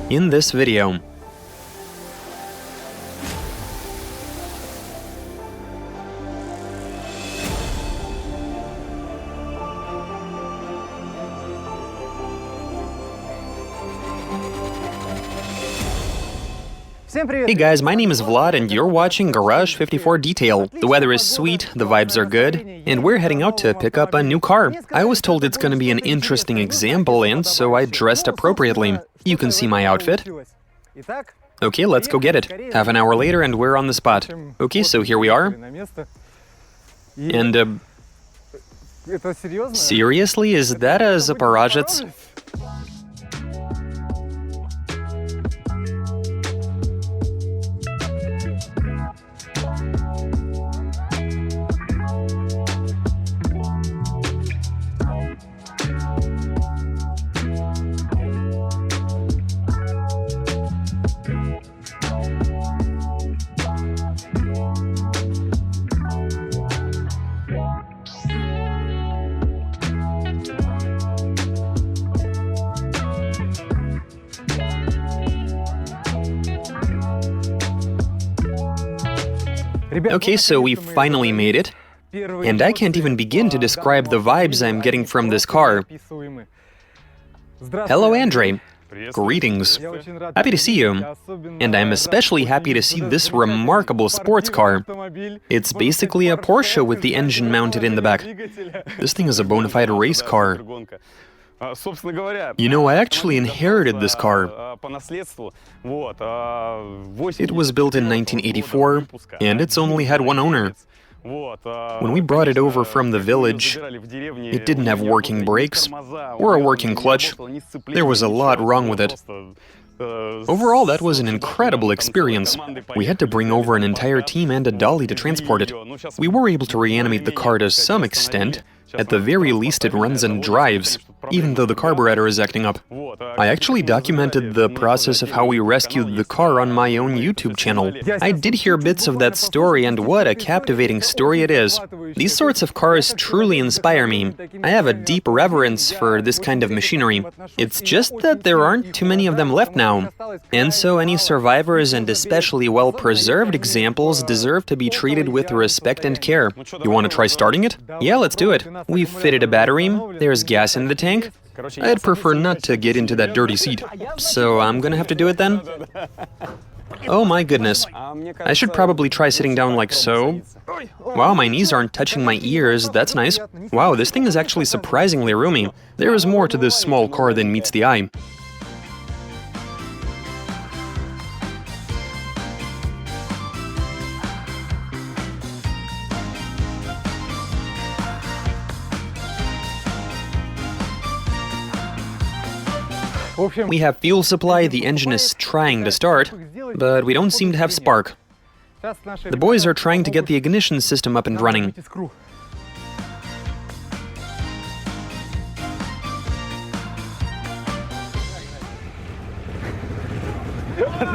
in this video. Hey guys, my name is Vlad and you're watching Garage 54 Detail. The weather is sweet, the vibes are good, and we're heading out to pick up a new car. I was told it's gonna be an interesting example and so I dressed appropriately. You can see my outfit. Okay, let's go get it. Half an hour later and we're on the spot. Okay, so here we are. And seriously, is that a Zaporozhets? Okay, so we finally made it, and I can't even begin to describe the vibes I'm getting from this car. Hello, Andrei. Greetings. Happy to see you. And I'm especially happy to see this remarkable sports car. It's basically a Porsche with the engine mounted in the back. This thing is a bona fide race car. You know, I actually inherited this car. It was built in 1984, and it's only had one owner. When we brought it over from the village, it didn't have working brakes or a working clutch. There was a lot wrong with it. Overall, that was an incredible experience. We had to bring over an entire team and a dolly to transport it. We were able to reanimate the car to some extent. At the very least, it runs and drives, even though the carburetor is acting up. I actually documented the process of how we rescued the car on my own YouTube channel. I did hear bits of that story, and what a captivating story it is. These sorts of cars truly inspire me. I have a deep reverence for this kind of machinery. It's just that there aren't too many of them left now. And so any survivors and especially well-preserved examples deserve to be treated with respect and care. You want to try starting it? Yeah, let's do it. We've fitted a battery, there's gas in the tank. I'd prefer not to get into that dirty seat. So I'm gonna have to do it then? Oh my goodness. I should probably try sitting down like so. Wow, my knees aren't touching my ears, that's nice. Wow, this thing is actually surprisingly roomy. There is more to this small car than meets the eye. We have fuel supply, the engine is trying to start, but we don't seem to have spark. The boys are trying to get the ignition system up and running.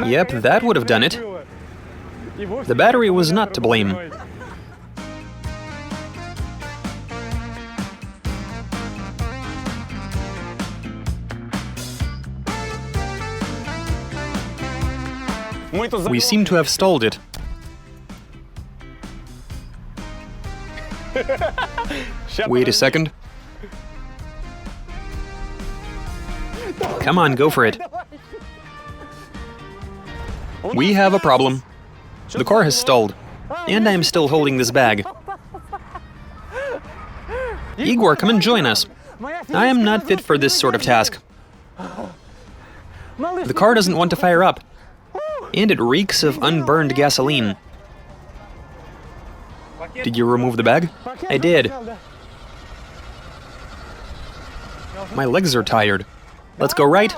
Yep, that would have done it. The battery was not to blame. We seem to have stalled it. Wait a second. Come on, go for it. We have a problem. The car has stalled, and I am still holding this bag. Igor, come and join us. I am not fit for this sort of task. The car doesn't want to fire up. And it reeks of unburned gasoline. Did you remove the bag? I did. My legs are tired. Let's go right.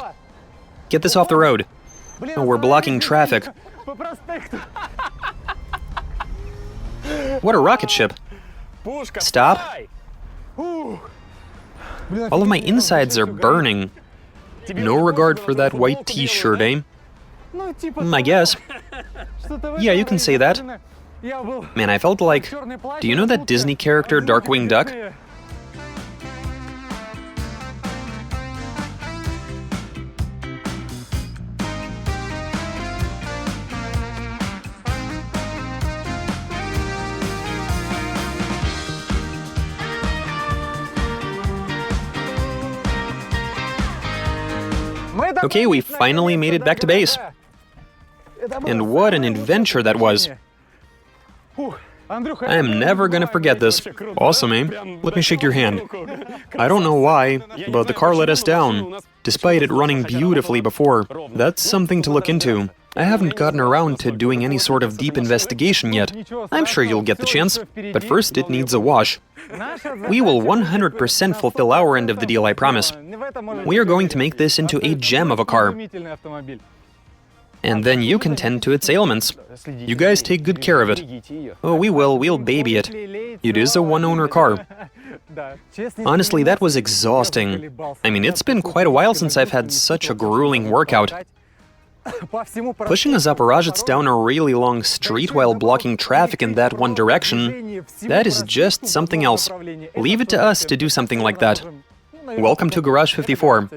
Get this off the road. Oh, we're blocking traffic. What a rocket ship. Stop. All of my insides are burning. No regard for that white t-shirt, eh? I guess. Yeah, you can say that. Man, I felt like... Do you know that Disney character Darkwing Duck? Okay, we finally made it back to base. And what an adventure that was. I am never gonna forget this. Awesome, eh? Let me shake your hand. I don't know why, but the car let us down, despite it running beautifully before. That's something to look into. I haven't gotten around to doing any sort of deep investigation yet. I'm sure you'll get the chance, but first it needs a wash. We will 100% fulfill our end of the deal, I promise. We are going to make this into a gem of a car. And then you can tend to its ailments. You guys take good care of it. Oh, we will, we'll baby it. It is a one-owner car. Honestly, that was exhausting. I mean, it's been quite a while since I've had such a grueling workout. Pushing a Zaporozhets down a really long street while blocking traffic in that one direction, that is just something else. Leave it to us to do something like that. Welcome to Garage 54.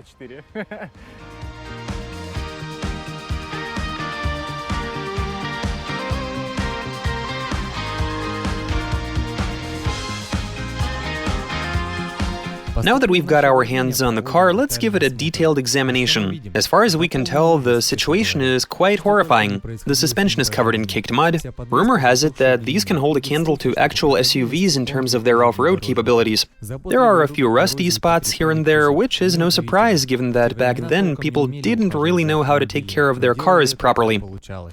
Now that we've got our hands on the car, let's give it a detailed examination. As far as we can tell, the situation is quite horrifying. The suspension is covered in caked mud. Rumor has it that these can hold a candle to actual SUVs in terms of their off-road capabilities. There are a few rusty spots here and there, which is no surprise given that back then people didn't really know how to take care of their cars properly.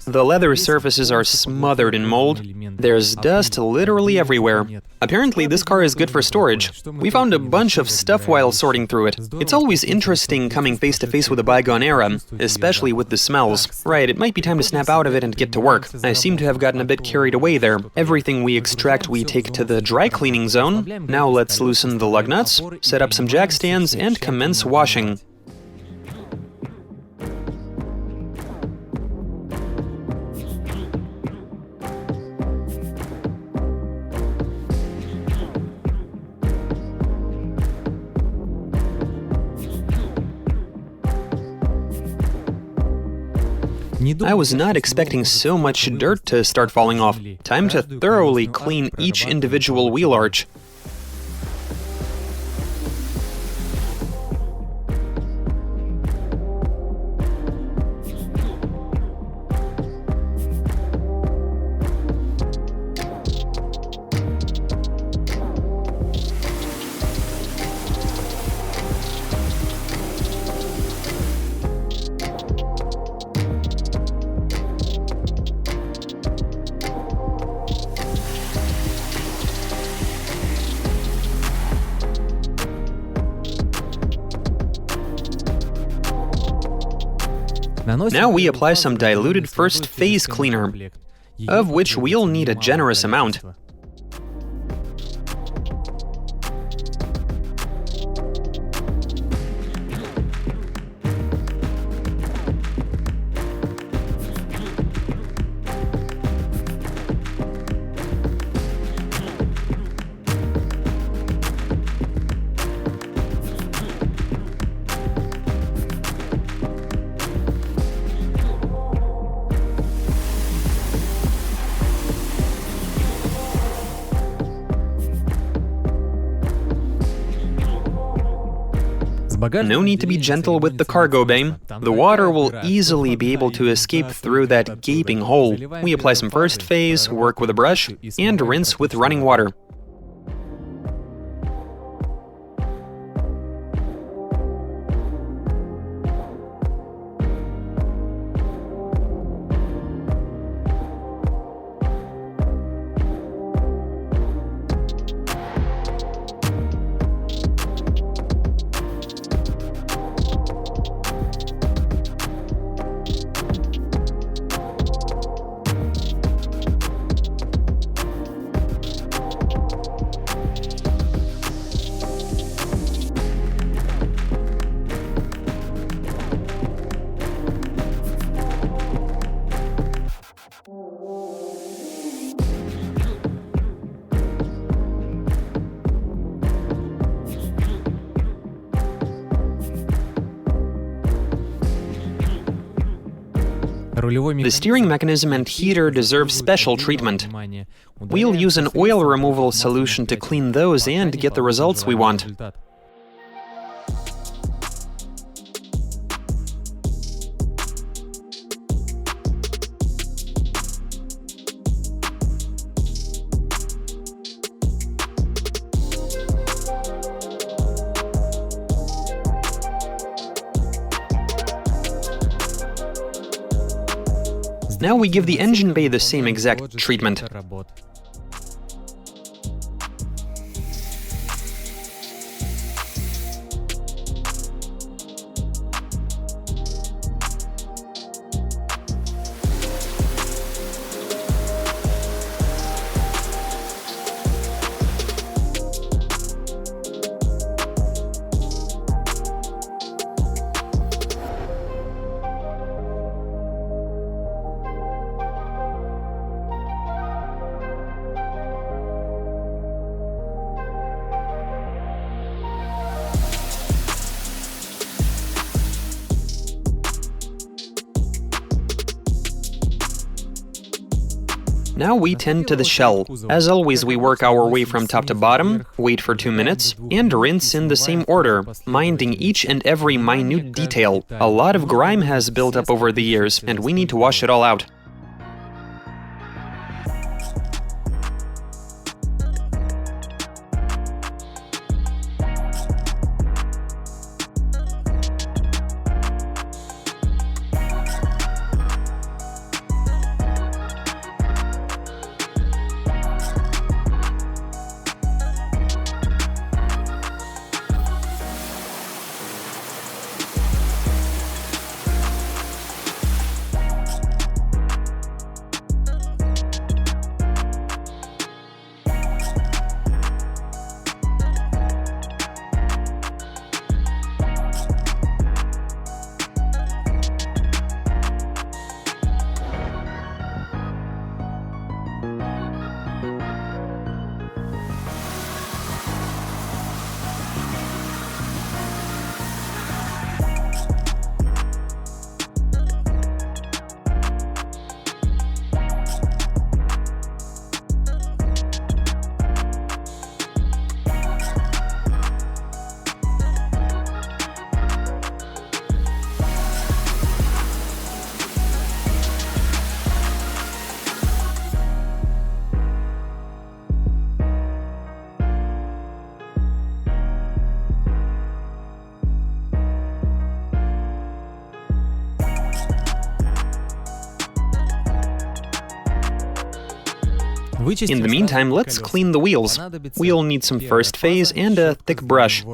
The leather surfaces are smothered in mold. There's dust literally everywhere. Apparently this car is good for storage. We found a bunch of stuff while sorting through it. It's always interesting coming face to face with a bygone era, especially with the smells. Right, it might be time to snap out of it and get to work. I seem to have gotten a bit carried away there. Everything we extract we take to the dry cleaning zone. Now let's loosen the lug nuts, set up some jack stands, and commence washing. I was not expecting so much dirt to start falling off. Time to thoroughly clean each individual wheel arch. Now we apply some diluted first phase cleaner, of which we'll need a generous amount. No need to be gentle with the cargo bay. The water will easily be able to escape through that gaping hole. We apply some first phase, work with a brush, and rinse with running water. The steering mechanism and heater deserve special treatment. We'll use an oil removal solution to clean those and get the results we want. Now we give the engine bay the same exact treatment. Now we tend to the shell. As always, we work our way from top to bottom, wait for 2 minutes, and rinse in the same order, minding each and every minute detail. A lot of grime has built up over the years, and we need to wash it all out. In the meantime, let's clean the wheels. We'll need some first phase and a thick brush.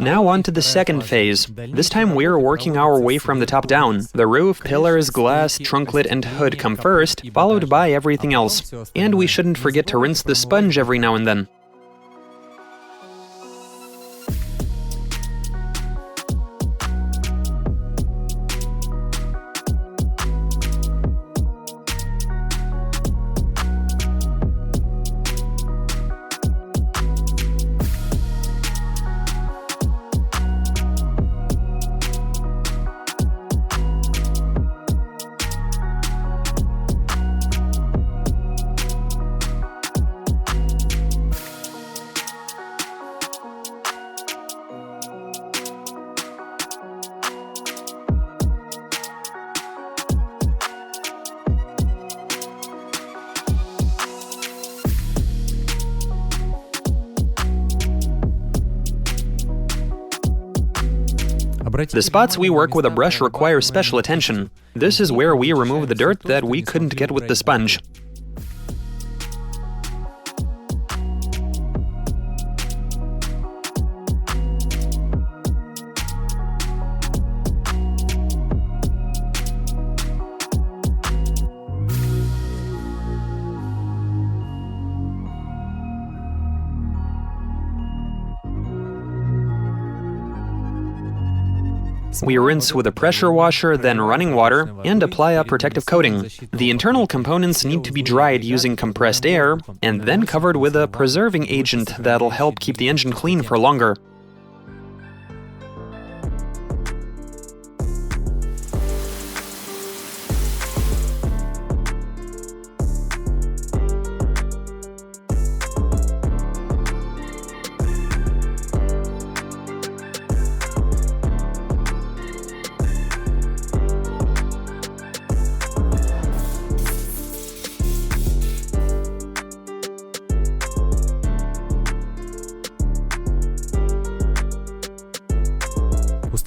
Now on to the second phase. This time we're working our way from the top down. The roof, pillars, glass, trunklet, and hood come first, followed by everything else. And we shouldn't forget to rinse the sponge every now and then. The spots we work with a brush require special attention. This is where we remove the dirt that we couldn't get with the sponge. We rinse with a pressure washer, then running water, and apply a protective coating. The internal components need to be dried using compressed air, and then covered with a preserving agent that'll help keep the engine clean for longer.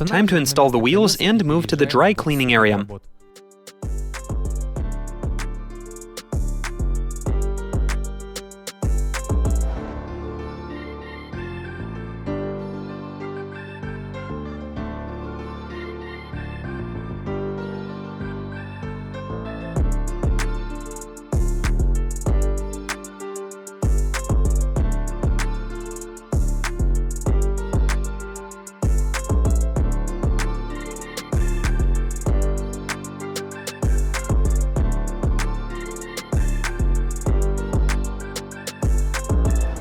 Time to install the wheels and move to the dry cleaning area.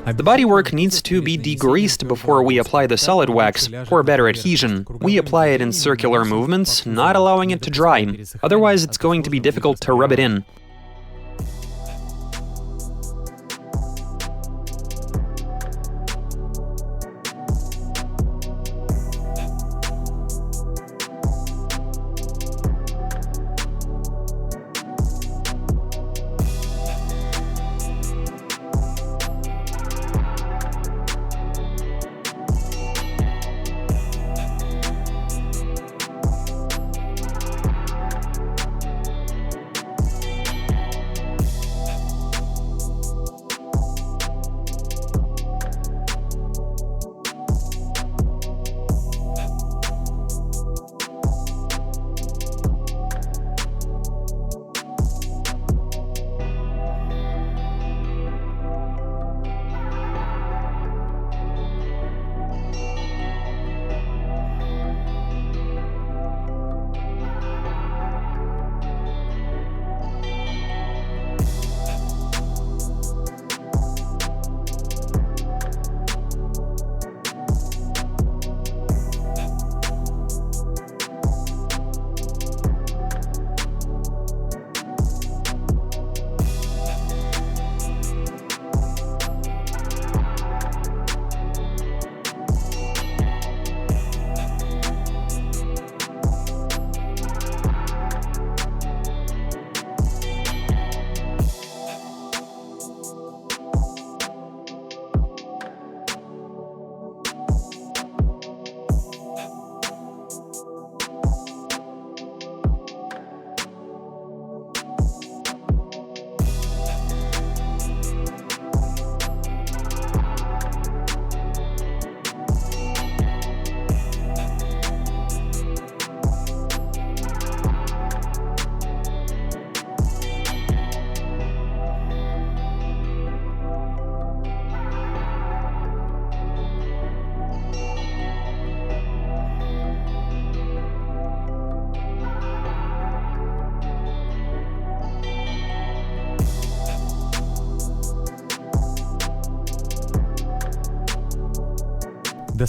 The bodywork needs to be degreased before we apply the solid wax, for better adhesion. We apply it in circular movements, not allowing it to dry. Otherwise, it's going to be difficult to rub it in.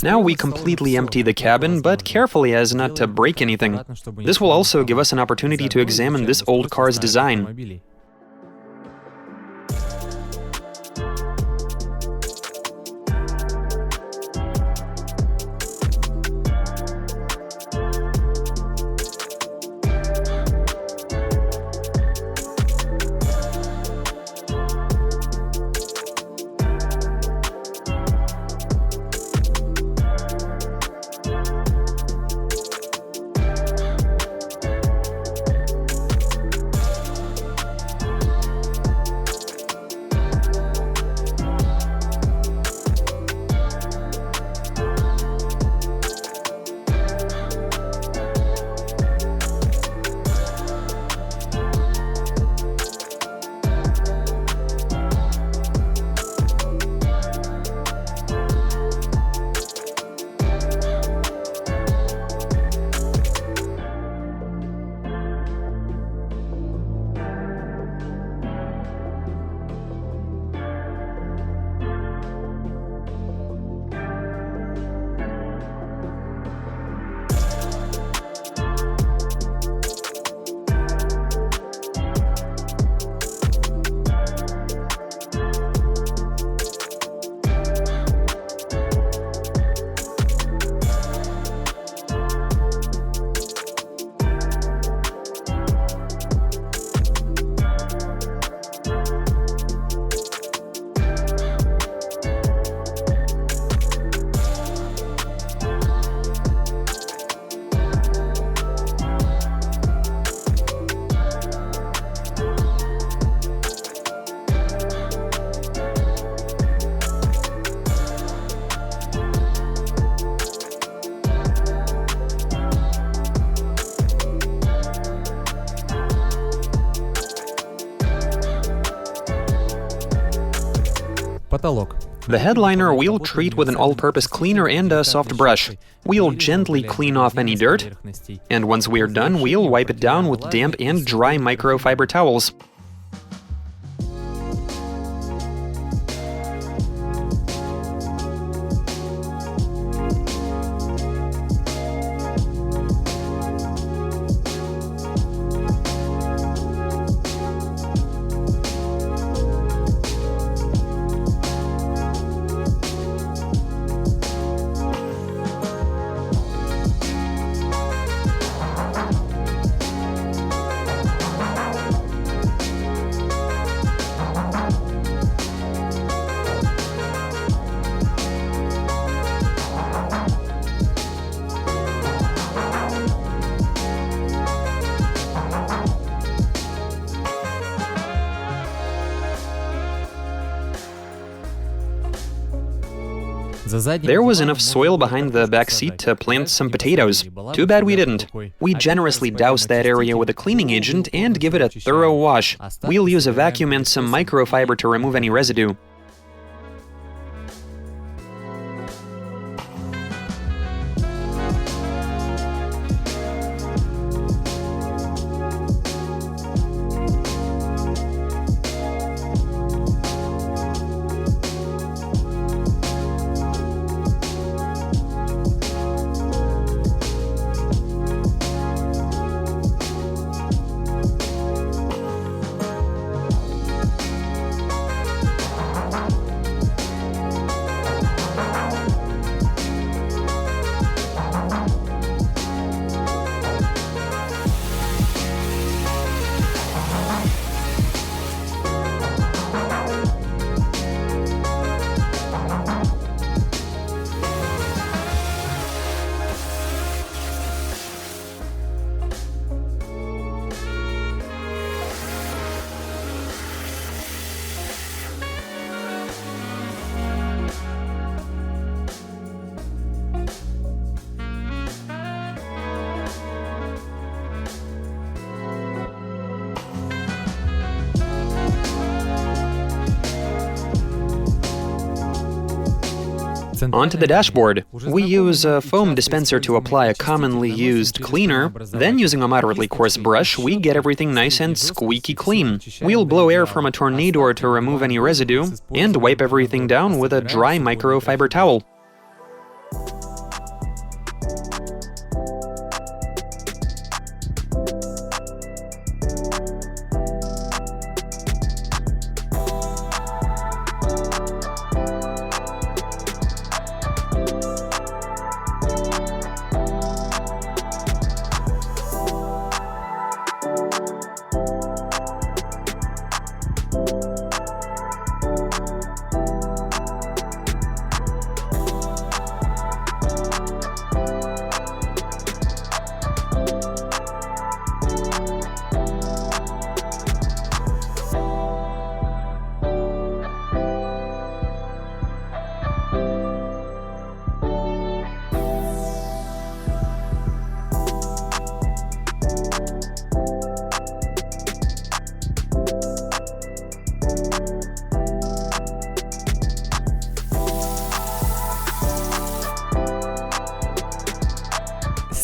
Now we completely empty the cabin, but carefully as not to break anything. This will also give us an opportunity to examine this old car's design. The headliner we'll treat with an all-purpose cleaner and a soft brush. We'll gently clean off any dirt, and once we're done, we'll wipe it down with damp and dry microfiber towels. There was enough soil behind the back seat to plant some potatoes. Too bad we didn't. We generously douse that area with a cleaning agent and give it a thorough wash. We'll use a vacuum and some microfiber to remove any residue. Onto the dashboard. We use a foam dispenser to apply a commonly used cleaner. Then, using a moderately coarse brush, we get everything nice and squeaky clean. We'll blow air from a tornado to remove any residue, and wipe everything down with a dry microfiber towel.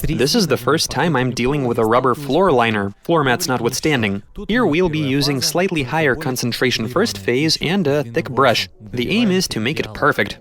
This is the first time I'm dealing with a rubber floor liner, floor mats notwithstanding. Here we'll be using slightly higher concentration first phase and a thick brush. The aim is to make it perfect.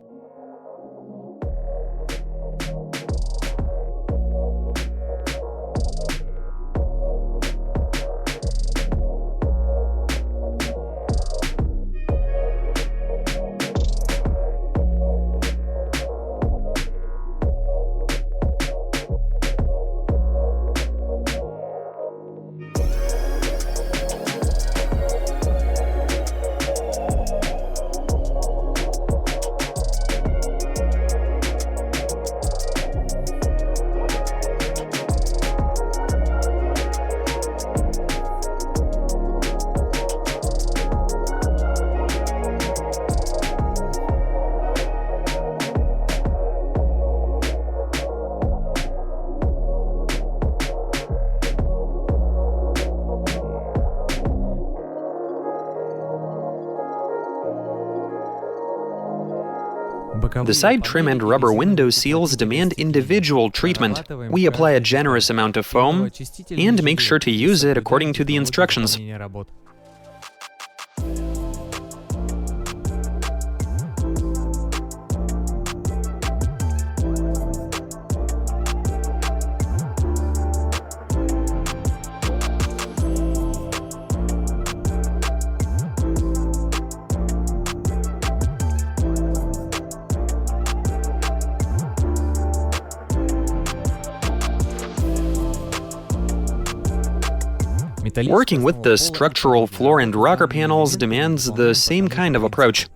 The side trim and rubber window seals demand individual treatment. We apply a generous amount of foam and make sure to use it according to the instructions. Working with the structural floor and rocker panels demands the same kind of approach.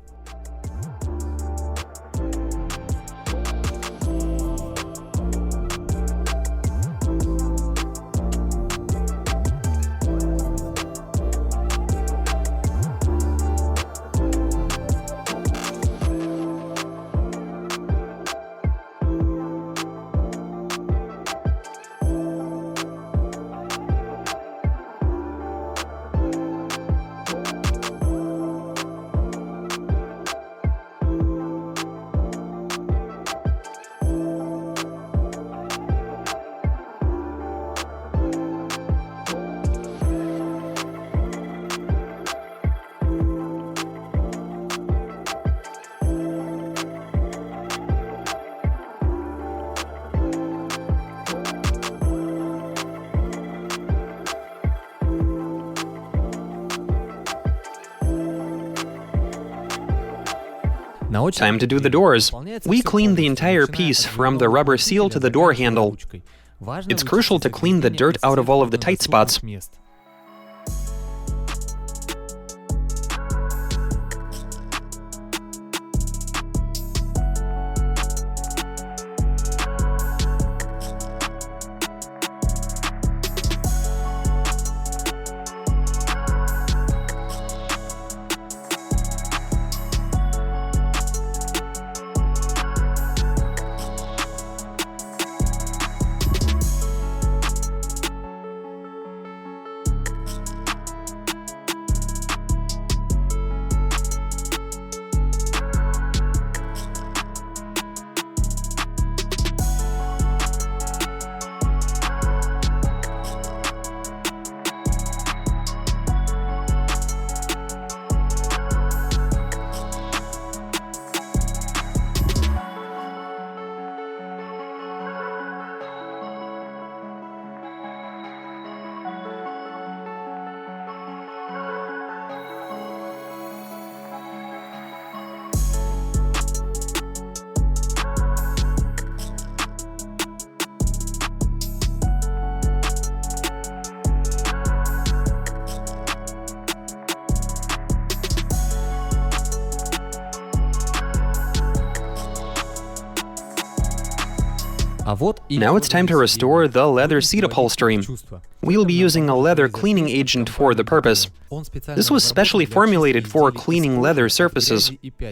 Time to do the doors. We clean the entire piece from the rubber seal to the door handle. It's crucial to clean the dirt out of all of the tight spots. Now it's time to restore the leather seat upholstery. We'll be using a leather cleaning agent for the purpose. This was specially formulated for cleaning leather surfaces.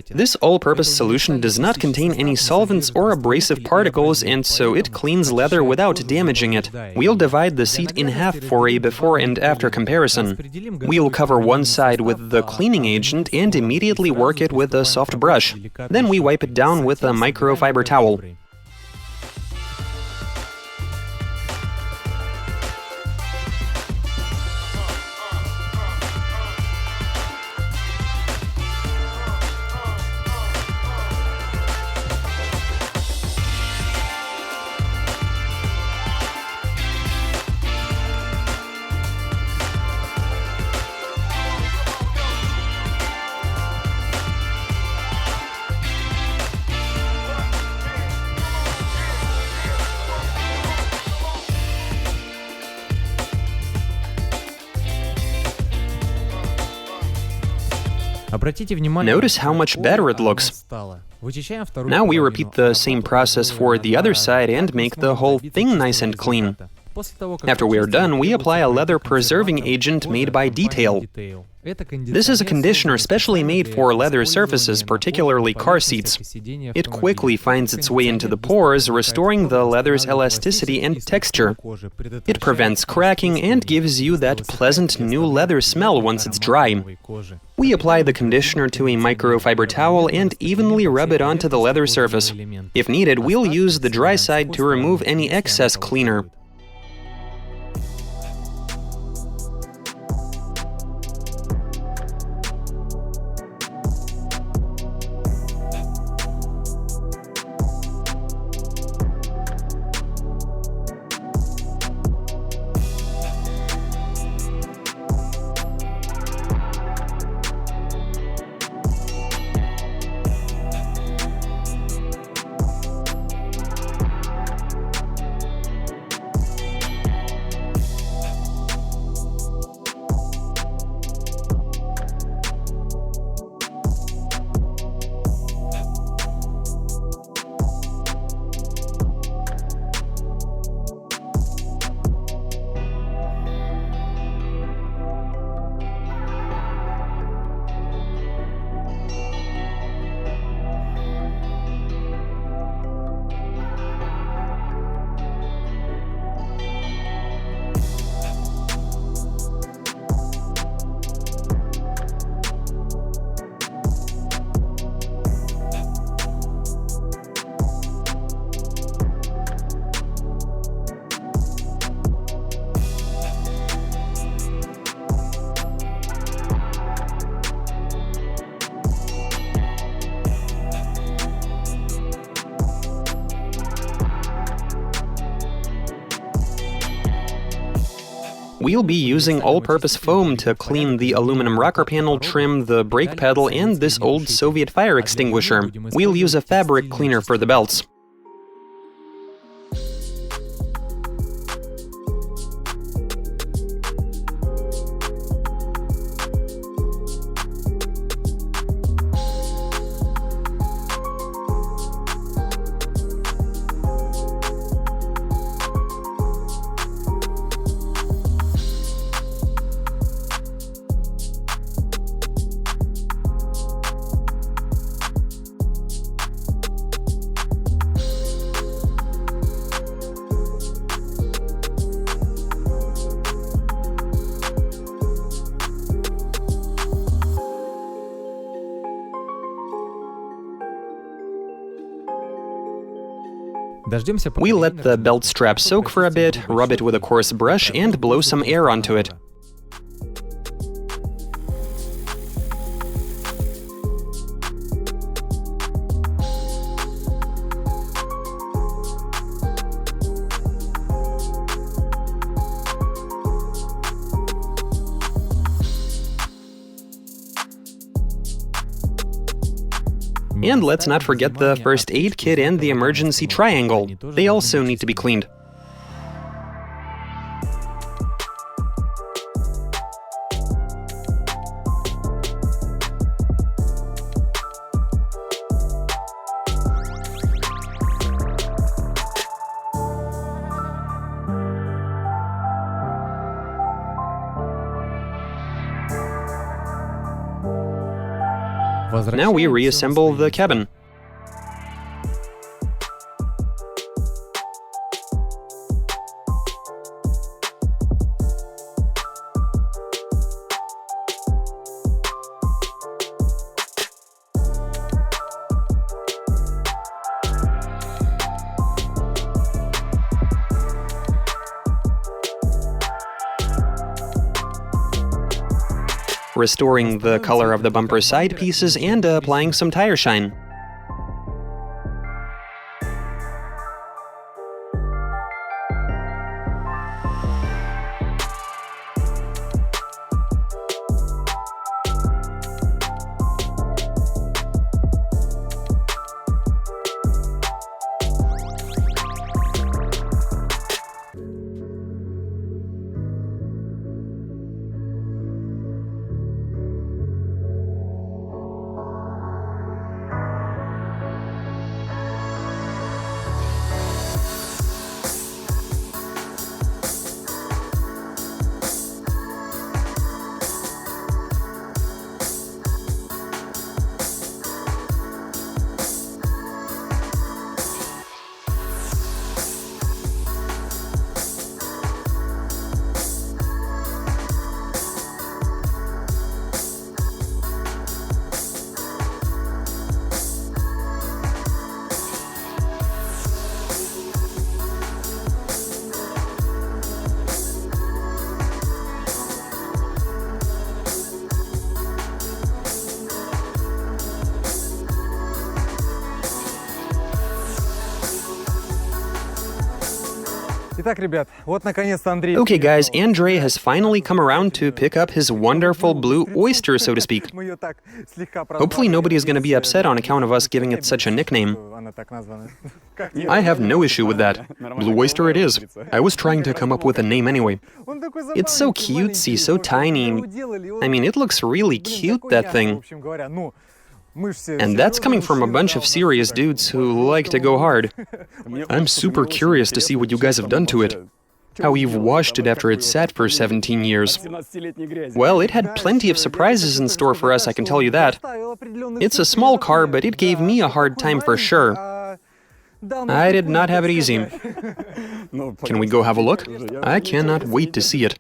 This all-purpose solution does not contain any solvents or abrasive particles, and so it cleans leather without damaging it. We'll divide the seat in half for a before and after comparison. We'll cover one side with the cleaning agent and immediately work it with a soft brush. Then we wipe it down with a microfiber towel. Notice how much better it looks. Now we repeat the same process for the other side and make the whole thing nice and clean. After we are done, we apply a leather preserving agent made by Detail. This is a conditioner specially made for leather surfaces, particularly car seats. It quickly finds its way into the pores, restoring the leather's elasticity and texture. It prevents cracking and gives you that pleasant new leather smell once it's dry. We apply the conditioner to a microfiber towel and evenly rub it onto the leather surface. If needed, we'll use the dry side to remove any excess cleaner. We'll be using all-purpose foam to clean the aluminum rocker panel, trim, the brake pedal, and this old Soviet fire extinguisher. We'll use a fabric cleaner for the belts. We let the belt strap soak for a bit, rub it with a coarse brush, and blow some air onto it. And let's not forget the first aid kit and the emergency triangle. They also need to be cleaned. Now we reassemble the cabin. Restoring the color of the bumper side pieces and applying some tire shine. Okay guys, Andrei has finally come around to pick up his wonderful blue oyster, so to speak. Hopefully nobody is going to be upset on account of us giving it such a nickname. I have no issue with that. Blue oyster it is. I was trying to come up with a name anyway. It's so cutesy, so tiny. I mean, it looks really cute, that thing. And that's coming from a bunch of serious dudes who like to go hard. I'm super curious to see what you guys have done to it. How you've washed it after it sat for 17 years. Well, it had plenty of surprises in store for us, I can tell you that. It's a small car, but it gave me a hard time for sure. I did not have it easy. Can we go have a look? I cannot wait to see it.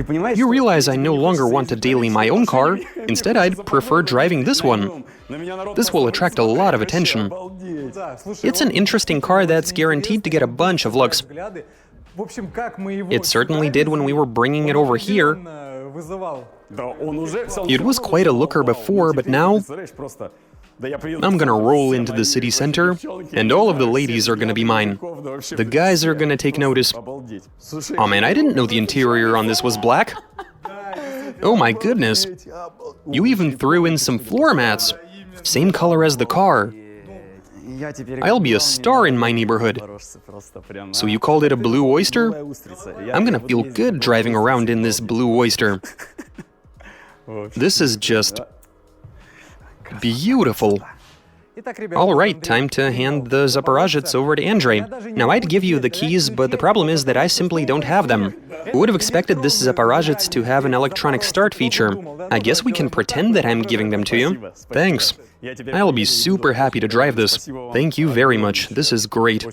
You realize I no longer want to daily my own car. Instead, I'd prefer driving this one. This will attract a lot of attention. It's an interesting car that's guaranteed to get a bunch of looks. It certainly did when we were bringing it over here. It was quite a looker before, but now I'm gonna roll into the city center, and all of the ladies are gonna be mine. The guys are gonna take notice. Oh man, I didn't know the interior on this was black. Oh my goodness. You even threw in some floor mats. Same color as the car. I'll be a star in my neighborhood. So you called it a blue oyster? I'm gonna feel good driving around in this blue oyster. This is just beautiful. Alright, time to hand the Zaporozhets over to Andrei. Now I'd give you the keys, but the problem is that I simply don't have them. Who would have expected this Zaporozhets to have an electronic start feature? I guess we can pretend that I'm giving them to you. Thanks. I'll be super happy to drive this. Thank you very much. This is great.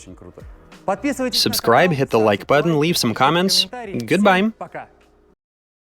Subscribe, hit the like button, leave some comments. Goodbye.